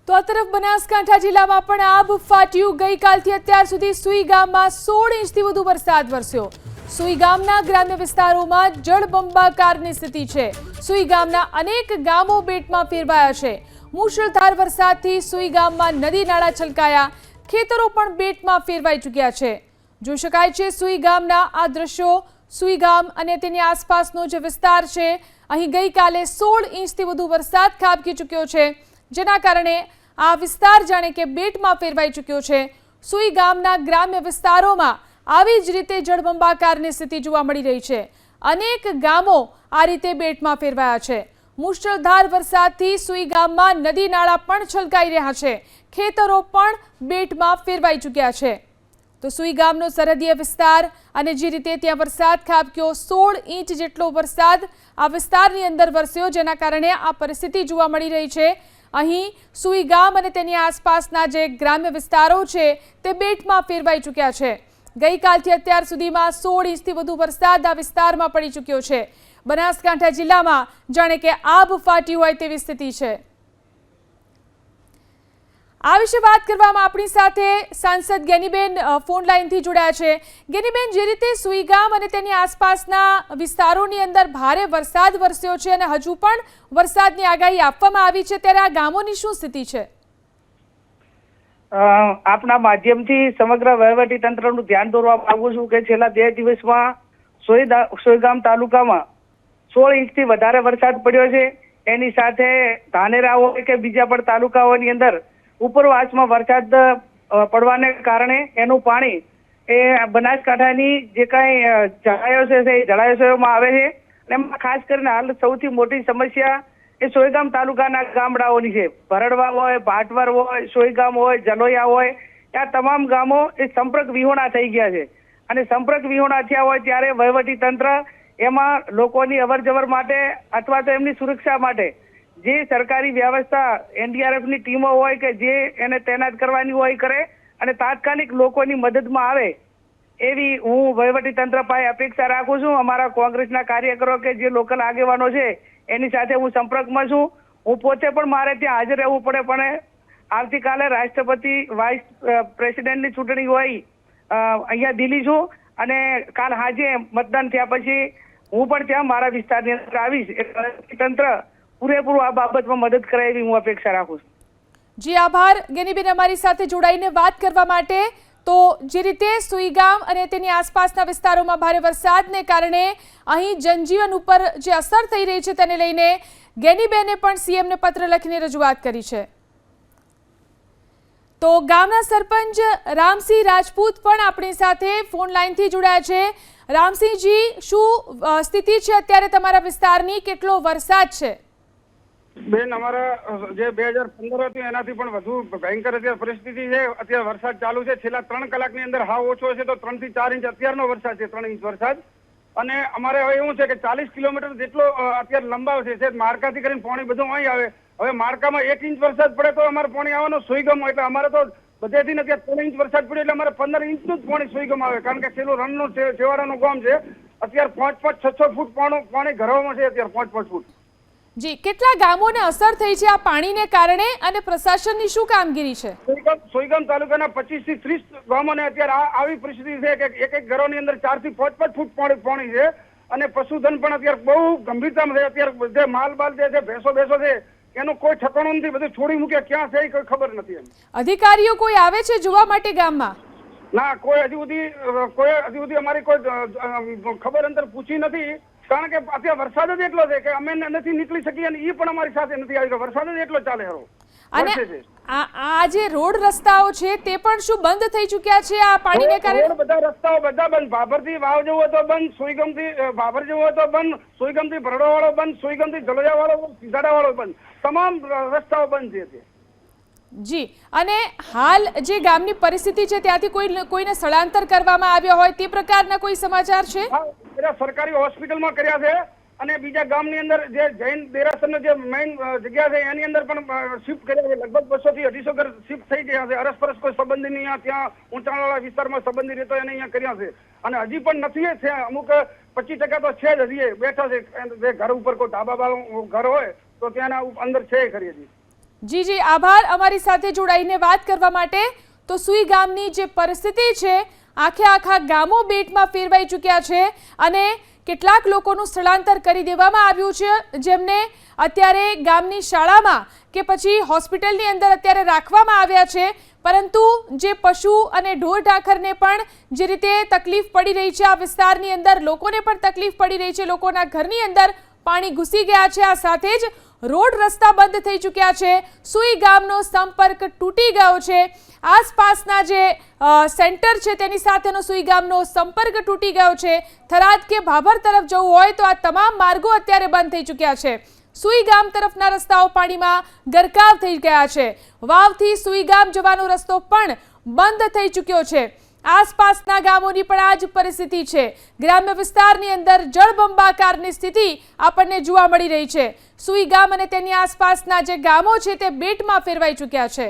તો આ તરફ બનાસકાંઠા જિલ્લામાં પણ આબ ફાટ્યું। ગઈકાલથી અત્યાર સુધી સુઈ ગામમાં 16 ઇંચથી વધુ વરસાદ વરસ્યો। સુઈ ગામના ગ્રામ્ય વિસ્તારોમાં જળબંબાકારની સ્થિતિ છે। સુઈ ગામના અનેક ગામો બેટમાં ફેરવાયા છે। મુશળધાર વરસાદથી સુઈ ગામમાં નદી નાળા છલકાયા, ખેતરો પણ બેટમાં ફેરવાઈ ચૂક્યા છે। જોઈ શકાય છે સુઈ ગામના આ દ્રશ્યો। સુઈ ગામ અને તેની આસપાસનો જે વિસ્તાર છે, અહીં ગઈકાલે 16 ઇંચથી વધુ વરસાદ ખાબકી ચૂક્યો છે, જેના કારણે આ વિસ્તાર જાણે કે બેટમાં ફેરવાઈ ચૂક્યો છે। સુઈ ગામના ગ્રામ્ય વિસ્તારોમાં આવી જ રીતે જળબંબાકારની સ્થિતિ જોવા મળી રહી છે। અનેક ગામો આ રીતે બેટમાં ફેરવાયા છે। મુશળધાર વરસાદથી સુઈ ગામમાં નદી નાળા પણ છલકાઈ રહ્યા છે, ખેતરો પણ બેટમાં ફેરવાઈ ચૂક્યા છે। તો સુઈ ગામનો સરહદીય વિસ્તાર અને જે રીતે ત્યાં વરસાદ ખાબક્યો, 16 ઇંચ જેટલો વરસાદ આ વિસ્તારની અંદર વરસ્યો, જેના કારણે આ પરિસ્થિતિ જોવા મળી રહી છે। અહીં સુઈ ગામ અને તેની આસપાસના જે ગ્રામ્ય વિસ્તારો છે તે બેટમાં ફેરવાઈ ચૂક્યા છે। ગઈકાલથી અત્યાર સુધીમાં 16 ઇંચથી વધુ વરસાદ આ વિસ્તારમાં પડી ચૂક્યો છે। બનાસકાંઠા જિલ્લામાં જાણે કે આબ ફાટી હોય તેવી સ્થિતિ છે। આ વિશે વાત કરવામાં આપણી સાથે સાંસદ ગેનીબેન ફોન લાઈનથી જોડાયા છે। ગેનીબેન, જે રીતે સુઈ ગામ અને તેની આસપાસના વિસ્તારોની અંદર ભારે વરસાદ વરસ્યો છે અને હજુ પણ વરસાદની આગાહી આપવામાં આવી છે, ત્યારે આ ગામોની શું સ્થિતિ છે? આપના માધ્યમથી સમગ્ર વહીવટી તંત્રનું ધ્યાન દોરવા માંગુ છું કે છેલ્લા 2 દિવસમાં સોઈગામ તાલુકામાં 16 ઇંચથી વધારે વરસાદ પડ્યો છે। એની સાથે ધાનેરા હોય કે બીજા પણ તાલુકાઓની અંદર ઉપરવાસમાં વરસાદ પડવાને કારણે એનું પાણી એ બનાસકાંઠાની જે કાંઈ જળાશયો છે એ જળાશયોમાં આવે છે। એમાં ખાસ કરીને હાલ સૌથી મોટી સમસ્યા એ સોઈગામ તાલુકાના ગામડાઓની છે। ભરડવા હોય, ભાટવર હોય, સોઈગામ હોય, જલોયા હોય, આ તમામ ગામો એ સંપર્ક વિહોણા થઈ ગયા છે। અને સંપર્ક વિહોણા થયા હોય ત્યારે વહીવટી તંત્ર એમાં લોકોની અવરજવર માટે અથવા તો એમની સુરક્ષા માટે જે સરકારી વ્યવસ્થા એનડીઆરએફની ટીમો હોય કે જે એને તૈનાત કરવાની હોય કરે અને તાત્કાલિક લોકોની મદદમાં આવે એવી હું વહીવટી તંત્ર પાસે અપેક્ષા રાખું છું। અમારા કોંગ્રેસના કાર્યકરો કે જે લોકલ આગેવાનો છે એની સાથે હું સંપર્કમાં છું। હું પોતે પણ મારે ત્યાં હાજર રહેવું પડે, પણ આવતીકાલે રાષ્ટ્રપતિ વાઇસ પ્રેસિડેન્ટની ચૂંટણી હોય અહીંયા દિલ્હી છું અને કાલ સાંજે મતદાન થયા પછી હું પણ ત્યાં મારા વિસ્તારની અંદર આવીશ। એટલે તંત્ર પૂરેપૂરું આ બાબતમાં મદદ કરે એવી હું અપેક્ષા રાખું છું। જી આભાર ગેનીબેન, અમારી સાથે જોડાઈને વાત કરવા માટે। તો જે રીતે સુઈ ગામ અને તેની આસપાસના વિસ્તારોમાં ભારે વરસાદને કારણે અહીં જનજીવન ઉપર જે અસર થઈ રહી છે તેને લઈને ગેનીબેને પણ સીએમને પત્ર લખીને રજૂઆત કરી છે। તો ગામના સરપંચ રામસિંહ રાજપૂત પણ આપણી સાથે ફોન લાઈનથી જોડાયા છે। રામસિંહજી, શું સ્થિતિ છે અત્યારે તમારા વિસ્તારની? કેટલો વરસાદ છે? બેન, અમારા જે 2015 હતું એનાથી પણ વધુ ભયંકર અત્યારે પરિસ્થિતિ છે। અત્યારે વરસાદ ચાલુ છે। છેલ્લા 3 કલાકની અંદર હાવ ઓછો છે તો 3 થી 4 ઇંચ અત્યારનો વરસાદ છે, 3 ઇંચ વરસાદ। અને અમારે હવે એવું છે કે 40 કિલોમીટર જેટલો અત્યારે લંબાવ છે। માર્કાથી કરીને પાણી બધું અહીં આવે। હવે માર્કામાં 1 ઇંચ વરસાદ પડે તો અમારે પાણી આવવાનો સોઈગામમાં, એટલે અમારે તો બધેથી અત્યારે 3 ઇંચ વરસાદ પડ્યો એટલે અમારે 15 ઇંચનું જ પાણી સોઈગામ આવે, કારણ કે છેલ્લું રણનું છેવાડાનું ગામ છે। અત્યારે 5-6 ફૂટ પાણી ઘરોમાં છે, અત્યારે 5-5 ફૂટ। જી, કેટલા ગામોને અસર થઈ છે આ પાણીને કારણે અને પ્રશાસનની શું કામગીરી છે? સોઈગામ તાલુકાના 25 થી 30 ગામોને અત્યારે આવી પરિસ્થિતિ છે કે એક ઘરોની અંદર 4 થી 5 ફૂટ પાણી છે। અને પશુધન પણ અત્યારે બહુ ગંભીરતામાં છે। અત્યારે બધે માલ જે છે, ભેંસો છે, એનું કોઈ ઠકાણું નથી, બધું છોડી મૂકે, ક્યાં છે કોઈ ખબર નથી। અધિકારીઓ કોઈ આવે છે જોવા માટે ગામમાં? ના, કોઈ હજી સુધી અમારી કોઈ ખબર અંતર પૂછી નથી, કારણ કે અત્યારે વરસાદ જ એટલો છે કે અમે નથી નીકળી શકીએ અને એ પણ અમારી સાથે નથી આવી। વરસાદ જ એટલો ચાલે ખરો। અને આ જે રોડ રસ્તાઓ છે તે પણ શું બંધ થઈ ચૂક્યા છે આ પાણીને કારણે? બધા રસ્તાઓ બધા બંધ। ભાભરથી વાવ જવું હોય તો બંધ, સોઈગામથી ભાભર જવું હોય તો બંધ, સોઈગામથી ભરડો વાળો બંધ, સોઈગામથી જલોયા વાળો, સીધાડા વાળો બંધ, તમામ રસ્તાઓ બંધ છે। જી, અને હાલ જે ગામની પરિસ્થિતિ છે ત્યાંથી કોઈને સ્થળાંતર કરવામાં આવ્યો હોય તે પ્રકારના કોઈ સમાચાર છે? સરકારી હોસ્પિટલમાં કર્યા છે અને બીજા ગામની અંદર જે જૈન દેરાસરનો જે મેઇન જગ્યા છે એની અંદર પણ શિફ્ટ કર્યા છે। લગભગ 200 થી 250 ઘર શિફ્ટ થઈ ગયા છે। અરસપરસ કોઈ સંબંધી નહીં, ત્યાં ઊંચાણવાળા વિસ્તારમાં સંબંધી રહેતો એને અહીંયા કર્યા છે અને હજી પણ નથી છે। અમુક 25% તો છે જ હજી બેઠા છે, જે ઘર ઉપર કોઈ ધાબા વાળું ઘર હોય તો ત્યાંના અંદર છે ખરી હજી। જી આભાર અમારી સાથે જોડાઈને વાત કરવા માટે। તો સુઈ ગામની જે પરિસ્થિતિ છે, આખા ગામો બેટમાં ફેરવાઈ ચૂક્યા છે અને કેટલાક લોકોનું સ્થળાંતર કરી દેવામાં આવ્યું છે, જેમને અત્યારે ગામની શાળામાં કે પછી હોસ્પિટલની અંદર અત્યારે રાખવામાં આવ્યા છે। પરંતુ જે પશુ અને ઢોર ઢાંખરને પણ જે રીતે તકલીફ પડી રહી છે, આ વિસ્તારની અંદર લોકોને પણ તકલીફ પડી રહી છે, લોકોના ઘરની અંદર પાણી ઘૂસી ગયા છે, આ સાથે જ રોડ રસ્તા બંધ થઈ ચૂક્યા છે, સુઈ ગામનો સંપર્ક તૂટી ગયો છે, આસપાસના જે સેન્ટર છે તેની સાથેનો સુઈ ગામનો સંપર્ક તૂટી ગયો છે। થરાદ કે ભાભર તરફ જવું હોય તો આ તમામ માર્ગો અત્યારે બંધ થઈ ચૂક્યા છે। સુઈ ગામ તરફના રસ્તાઓ પાણીમાં ગરકાવ થઈ ગયા છે। વાવથી સુઈ ગામ જવાનો રસ્તો પણ બંધ થઈ ચૂક્યો છે। આસપાસના ગામોની પણ આ જ પરિસ્થિતિ છે। ગ્રામ્ય વિસ્તારની અંદર જળબંબાકારની સ્થિતિ આપણને જોવા મળી રહી છે। સુઈ ગામ અને તેની આસપાસના જે ગામો છે તે બેટમાં ફેરવાઈ ચૂક્યા છે।